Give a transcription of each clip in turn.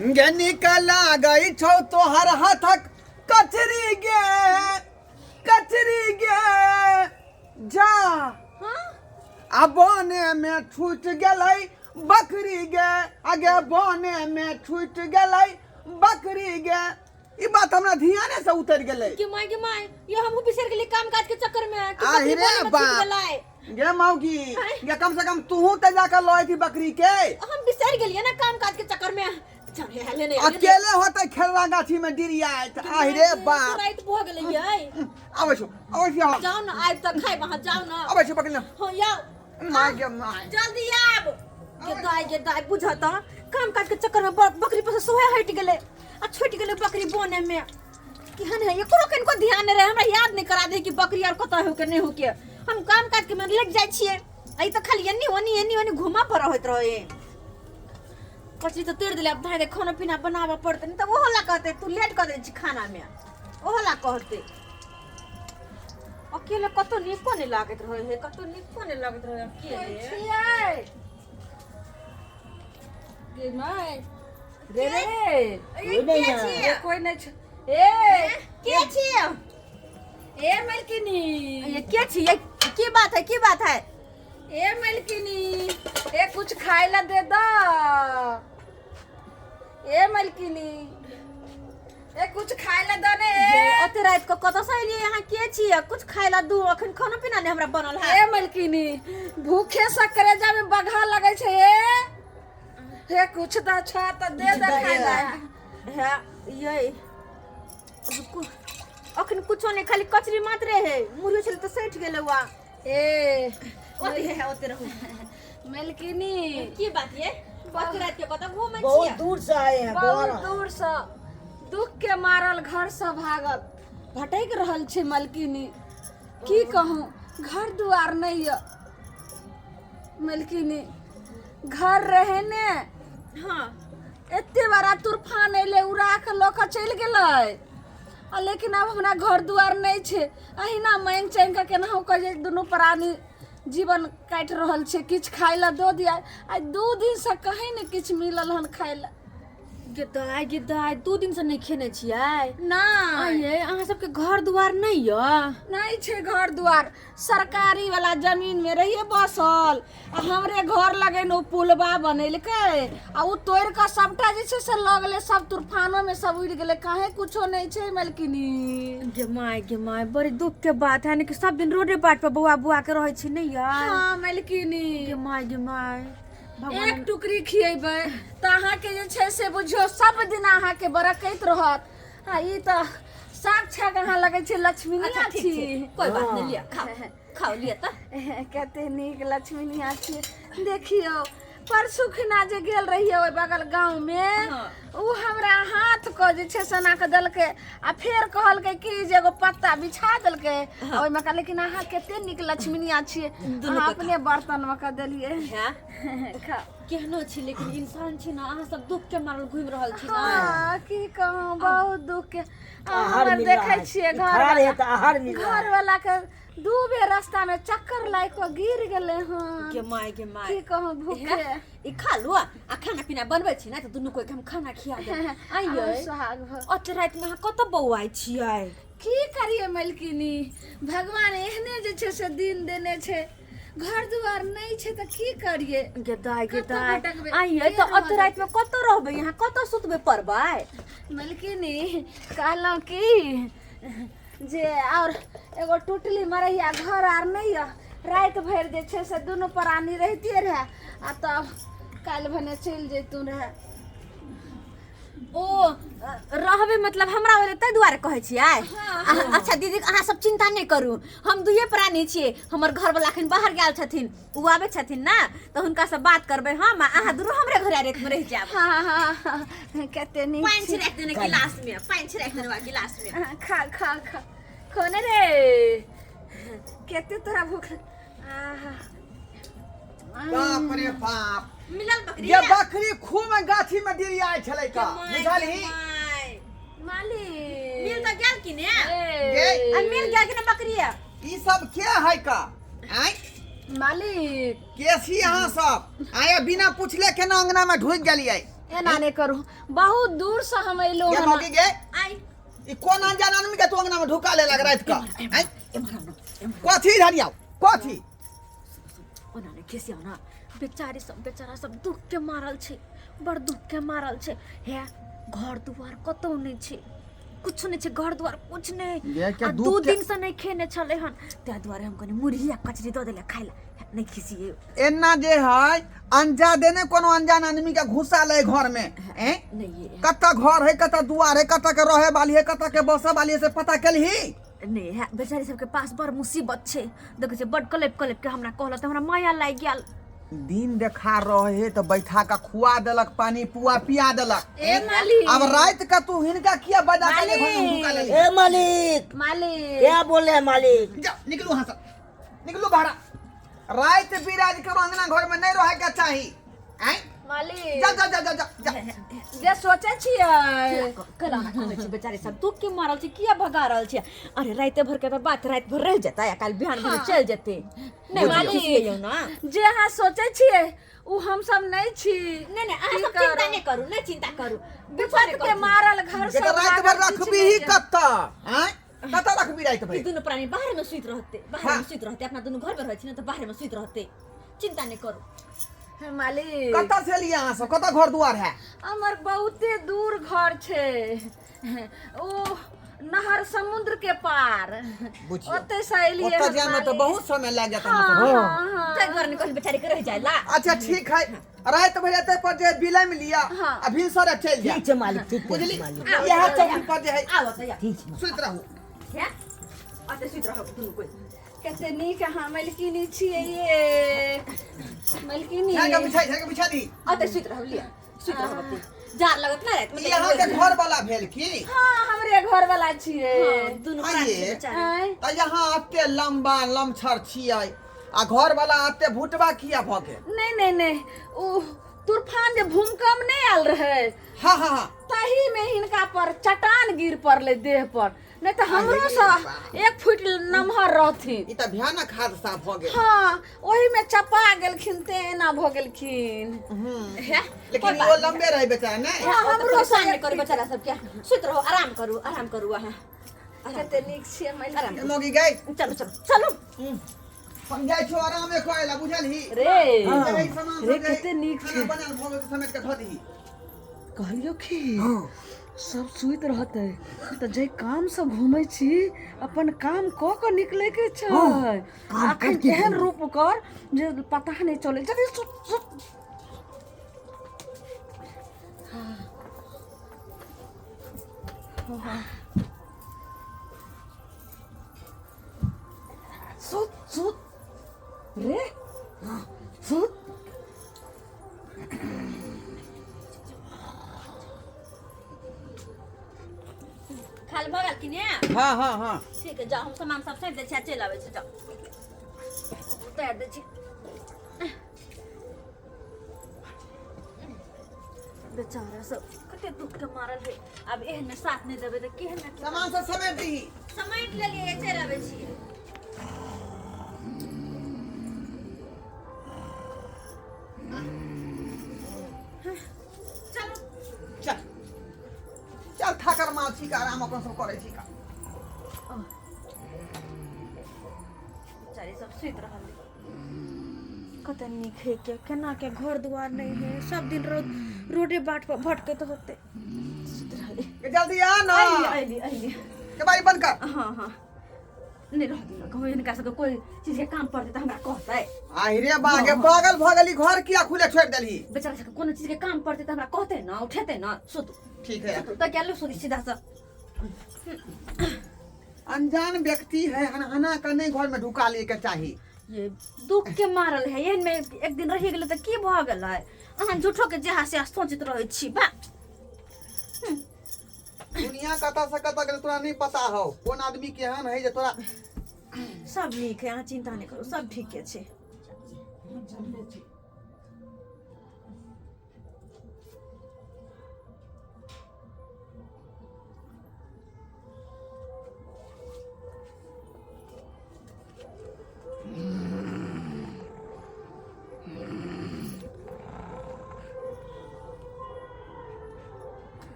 गे निकल गई छौ तोहर हाथक कचरी गे जा आ बने में छूट गेलै बकरी गे आगे बने में छूट गेलै बकरी गे ई बात हमरा ध्यान से उतर गेलै कि माय ये हमहु बिसर गेली काम काज के चक्कर में आहि रे बाप गे मौगी गे कम से कम तू त जाकर लई थी बकरी के हम बिसर गेलिए ना काम काज के चक्कर में अकेले होते खेलवा गाछी में डिरिया आहि रे बाप रात भ गेलै ये आबै छौ जाओ ना आइ तक खाइ वहां जाओ ना आबै छौ पकड़ ना हो याओ मार गे मार जल्दी आब के दाई बुझता काम काज के चक्कर में बकरी पर सोहे हट गेलै आ छूट गेलै बकरी बोने में केहन है एको कनको ध्यान नहीं रहे हमरा याद नहीं करा दे कि बकरी और कत हो के नहीं हो के हम काम काज के में लग जाय छिए आई तो खाली एनी घुमा पर होत रहे कची तो तेड़ दिले अब धाय खाना पीना बनावा पड़ते नहीं तो वो होला कहते तू लेट कर दे छी खाना में ओ होला कहते अकेले कतो निको नहीं लागत रहे है कतो निको नहीं लागत रहे अकेले गे माय रे रे कोई नहीं के छिए ए मलकिनी ये के छिए की बात है ए मलकिनी ए कुछ खाए ला दे दो ए मलकिनी ए कुछ खाए ला दो ने अते रात को कत से लिए यहां के छिए कुछ खाए ला दू अखन खाना पीना नहीं हमरा बनल है ए मलकिनी भूखे से करेजा में बघा लगे छे हे कुछ दा छा त दे दे खाए ला है ये अखन कुछो नहीं खाली कचरी मात्रे है मुर्गी छल तो सैठ गेले हुआ ए ओते रहू मलकिनी की बात ये बात रात के कत घूमे छिए बहुत दूर से आए हैं बहुत दूर से दुख के मारल घर से भागल भटक रहल छे मलकिनी की कहूं घर दुआर नहीं है मलकिनी घर रहे ने हां एते बड़ा तूफान अइले उड़ा के लोक चल गेलै लेकिन अब हमरा घर दुआर नहीं छे अहिना मांग चांग के केनाहु कहे दुनू प्राणी जीवन काट रहल छे किछ खाइ ला दो दिया आज 2 दिन से कहीं ने किछ मिलल हन खाइ ला गे दाई 2 दिन से नहीं खेने छिए ना ये अहाँ सबके घर दुआर नहीं य नहीं छे घर दुआर सरकारी वाला जमीन में रहिए बसल आ हमरे घर लगे न पुलबा बनेलके आ उ तोड़ का सबटा जे छे से लगले सब तूफानों में सब उड़ गेले काहे कुछो नहीं छे मलकिनी गे माय बड़ी दुख के बात है कि सब दिन रोडे बाट पे बुआ के रहे छी नहीं यार हां मलकिनी गे माय एक टुकड़ी खिएबे त अहाँ के जे छै से बुझियो सब दिन अहाँ के बरकैत रहत आ ई त साक्षात अहाँ लगे छै लक्ष्मी अच्छा ठीक छी है कोई बात नहीं लिया खाओ लिया त कते नीक लक्ष्मी निया छी देखियो परसु खिना जे गेल रहिए ओइ बगल गांव में उ हमरा हाथ को जे छै सना के देलके आ फेर कहलके कि जे एगो पत्ता बिछा देलके ओइ में कहले कि अहाँ कते नीक लक्ष्मी निया छी अहाँ अपने बर्तन में के देलिए खा केहनो छी लेकिन इंसान छी ना अहाँ सब दुख के मारल घूम रहल छी ना हां की कहूं बहुत दुख के हमर देखै छियै घर वाला के 2 बेर रास्ता में चक्कर लाइक को गिर गेले हां गे माय की कहूं भूखे ई खा लो आ खाना पीना बनबै छी ना त दुनु कोइ हम खाना खिया दे आइयो सुहाग अत रात में कत बौआइ छियै की करिए मलकिनी भगवान एहने जे छै से दिन देने छै घर दुआर नहीं छै त की करिए गे दाई आइयो त अत रात में कत रहबै यहां कत सुतबे परबै मलकिनी कहलौ की जे और एगो टुटली मरैया घर आर नहीं है रात भर जे छै से दुनू प्राणी रहतिए रहे आ तब काल भने चल जैतू रहे ओ रहबे मतलब हमरा वाले तै दुआरे कहै छियै अच्छा दीदी अहाँ सब चिंता नहीं करू हम दुइये प्राणी छियै हमर घर वाला खन बाहर गेल छथिन उ आबै छथिन ना त हुनका से बात करबै हम अहाँ दुनू हमरे घर आरे में रह जाब हां कते नीक पानी छिड़क देने गिलास में पानी छिड़क देने गिलास में खा कोने रे कते तोरा भूख बाप रे बाप मिलल बकरी ये बकरी खूब गाछी में डिरिया छलै का बुझलही मालिक मिल त गेल कि ने गे मिल गेल कि ने बकरिया ई सब के है का आय मालिक केसी अहाँ सब आया बिना पूछले केना अंगना में ढुक गेलियै एना नहीं करू बहुत दूर से हम अइलो ये मौके गे आई ई कोन अनजान आदमी के तू अंगना में ढुका ले लग रात का हैं कथी धरिया कथी ओना खिसिया ना बेचारा सब दुख के मारल छे बड़ दुख के मारल छे हे घर दुआर कतौ नहीं छे कुछ नहीं छे घर दुआर कुछ नहीं ये क्या आ दुख 2 के- दिन से नहीं खेने चले हन त्या द्वारे हम कने मुरही आ कचरी दे देले खाइला नहीं खिसिए एना जे है अनजा देने कोनो अनजान आदमी के घुसा ले घर में हैं नहीं ये कत्ता घर है कत्ता दुआर है कत्ता के रहे वाली है कत्ता के बसे वाली है से पता केलही नहीं है बेचारी सबके पास बड़ मुसीबत छे देखे छे बड़ कलेप के हमरा कहला त हमरा माया लाग गेल दिन देखा रहे तो बैठा का खुआ देलक पानी पुआ पिया देलक ए मालिक अब रात का तू हिनका किया बजा के ले घर में ढुका ले ए मालिक मालिक क्या बोले हैं मालिक जा निकलू हां से निकलू बाहर रात बिराज के अंगना घर में नहीं रहे के चाही हैं मालिक जा जा जा जा जा जे सोचे छियै कला ना कहै छे बेचारी सब दुख के मारल छे किया भगा रहल छे अरे रात भर के तो बात रात भर रह जाता या काल बिहान भर चल जेते नहीं मालिक। खिसिए ना जे अहाँ सोचे छियै उ हम सब नहीं छी नहीं अहाँ की सब करू? चिंता नहीं करू नहीं चिंता करू विपत के मारल घर जेकर सब रात भर लागल रखबी किछु ही नहीं कत्ता हैं कत्ता रखबी रात ये भर दोनों प्राणी बाहर में सुत रहते बाहर हाँ। में सुत रहते अपना दोनों घर में रहै छी ना तो बाहर में सुत रहते चिंता नहीं करू है। मालिक कत्ता से लिया अहाँ सब कत्ता घर दुआर है हमर बहुते दूर घर छे ओ नहर समुद्र के पार बुझिए। ओते से एलिए ओत्ता हम जाए में तो मालिक। बहुत समय लग जाता हाँ, है हाँ, हाँ। ते घर में कोई बेचारी के रह जाएला अच्छा ठीक है रात भर एते पर जे बिलाई में लिया हाँ। अभी सर चल जा ठीक है मालिक ठीक है बुझली मालिक यह चौकी पर जे है आओ तो या ठीक है सुत रहू क्या आते सुत रहो दोनों कोई कते नीक अहाँ मलकिनी छियै ये मलकिनी झाड़ के बिछा दी आते सुत रहो लिया सुत रहो बत्ती जार लगत ना रात में यहाँ के घर वाला भेल की हाँ हमरे घर वाला छियै दोनों हाँ, प्राणी ये। बेचारे आय, त यहाँ आते लंबा लमछर छियै आ घर वाला आते भुटबा किया भ गेल नहीं ओ तूफान जे भूकंप नहीं आयल रहे हाँ हाँ हाँ तही में हिनका पर चट्टान गिर पड़ले देह पर नहीं तो हमरो अरे से बाप। 1 फुट नमहर रहथिन ई त भयानक हादसा भ गेल हाँ वही में चपा गेलखिन तेना भ गेलखिन है लेकिन वो लंबे रहे बेचारा नहीं हाँ, हमरो सामने करू बेचारा सब क्या सुत रहो आराम करू वहां कते नीक छियै मलकिनी मोगी गई चलो चलो हम जाय छो आराम में कोयला बुझलही रे रे सामान रे कते नीक छै बनल भोग के समेट के धो दही कहलियो कि सब सुइत रहते तो जे काम से घूमे छी अपन काम क के निकले के छै अखन एहन रूप कर जे पता नहीं चले जल्दी सुत सुत रे सुत खाल भगल कि ने हाँ हाँ हाँ ठीक है जाओ हम सामान सब सैंत दै छी चल आबै छी जाओ उतार दै छी बेचारा सब कते दुख के मारल है अब एहन में साथ नहीं देबे त केहन ना सामान सब समेट दही समेट लेलिए चल आबै छी चलो चल चल ठाकर माल छी का आराम अपन सब करे छी का बेचारे सब सुत रहल कते नीक है के केना के घर दुआर नहीं है सब दिन रोडे बाट पर भटके तो होते सुत रहले के जल्दी आ ना आइली के बारी बंद कर हाँ नहीं रह दिला कहूँ इनका सबके कोई चीज के काम पड़ते तो हमरा कहता है आहिरे बागे पागल भगली घर किया खुले छोड़ देली बेचारा सबके कोनो चीज के काम पड़ते तो हमरा कहते ना उठेते ना सुत ठीक है तो क्या लो सोदी सीधा सा अनजान व्यक्ति है अनहना का नहीं घर में ढुका ले के चाहिए ये दुख के मारल है एहन में एक दिन रह गेल त की भ गेल है अहाँ झूठो के जहाँ से सोचित रहै छी बा दुनिया कता से कता के तोरा नहीं पता हो कौन आदमी केहन है जे तोरा सब नीक है अहाँ चिंता नहीं करू सब ठीक छै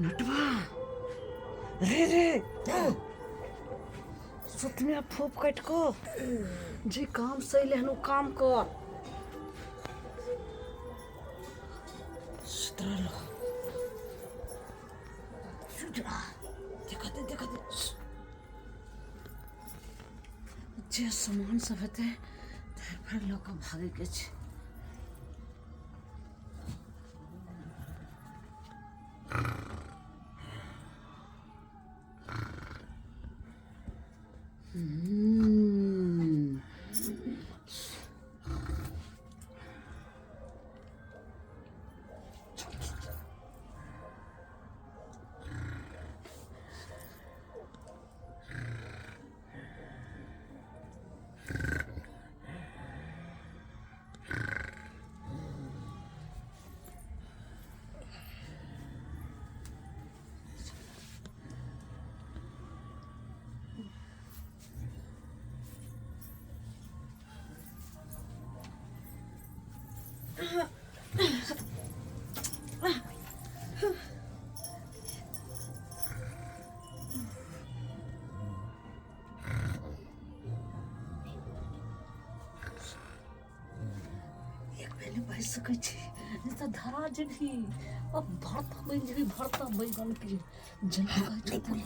नटवा रे रे सुत में फूप कट को जे काम सही लेहनु काम कर सुतरा लो सुतरा देखते जे सामान सब हेते तार पर लोग भागे के छै बच सकै छी जैसा धरा जेबही अब भरता बन जेबही भरता बैगन के जल्दी कहै छथिन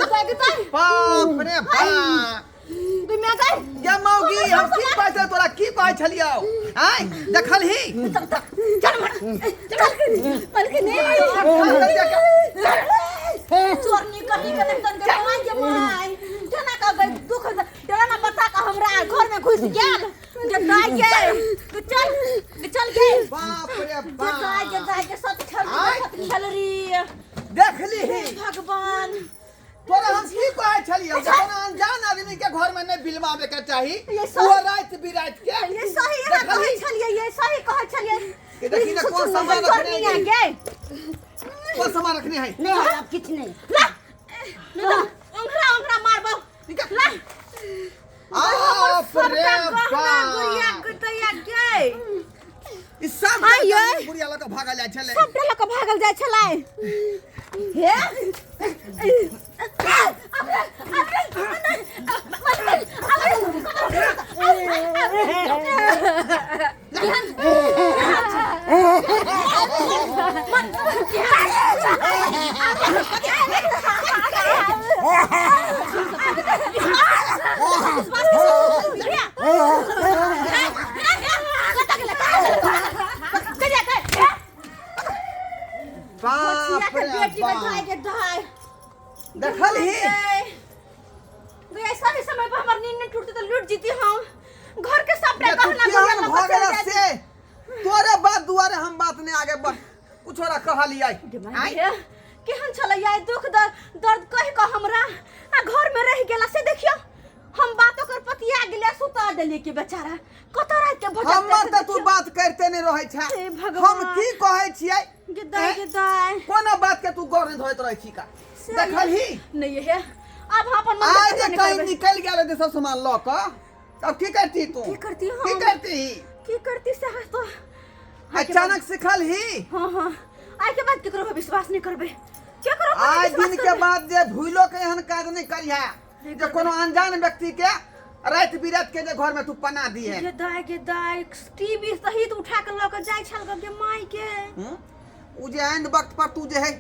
बाप रे बाप ये मौगी हम की बात है तोरा की बात छलियो आय देखल ही चल चोरनी कहीं के तन के माय के माय जना का दुख डरा ना पता का हमरा घर में घुस गेल जे दाई के चल के बाप रे बाप दाई के सब खेल री देखली ही भगवान तोरा हम की बात छलियो जना अनजान आदमी के घर में नहीं बिलवावे के चाही ये वो रात बिरात के ये सही है कहै छलिए ये सही कहै छलिए कि देखी ना कौन सामान रखने है कौन सामान रखने है नहीं है अब किछ नहीं ला अंगरा मारबो ला बाप रे बाप गुड़िया गुड़िया के ई सब गुड़िया लक भागल जाय छले सब लक भागल जाय छलै हे बाप रे बेटी बाप के धाय देखल ही ऐसा भी समय पर हमार नींद नहीं टूटती तो लूट जीती हम घर के सामने ये तू कहना क्या भागल से तोरे बात दुआरे हम बात नहीं आगे बढ़ कुछ रा कहलियै माय गे केहन छलै यार दुख दर्द कहि क हमरा आ घर में रह गेला से देखियो हम बातो कर पतिया गेले सुता देलिए कि बेचारा कत रात के भटक हमर त तू बात करते नहीं रहै छै हे भगवान। हम की कहै छियै गे कोनो बात के तू गौर नहीं धोइत रहै छी का देखलही नहीं है अब अपन मन आज जे कहीं निकल गेल रे सब सामान ल क तब की करती तू की करती हम? की करती से हस तो अचानक सिखल ही हां हां आई के बाद केकरो पे विश्वास नहीं करबे केकरो पे आज विश्वास दिन के करबे? बाद जे भूलो के एहन काज नहीं करिया जे कोनो अनजान व्यक्ति के रात बिरात के जे घर में तू पना दिए गे दाई टीवी सहित उठा के ल के जाय छल के माई के उ जे एंड वक्त पर तू जे है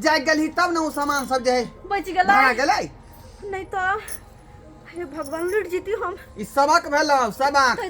जाग गेलही तब न उ सामान सब जे है बच गेलै भाग गेलै नहीं तो हे भगवान लुट जीती हम ई सबक भेलौ सबक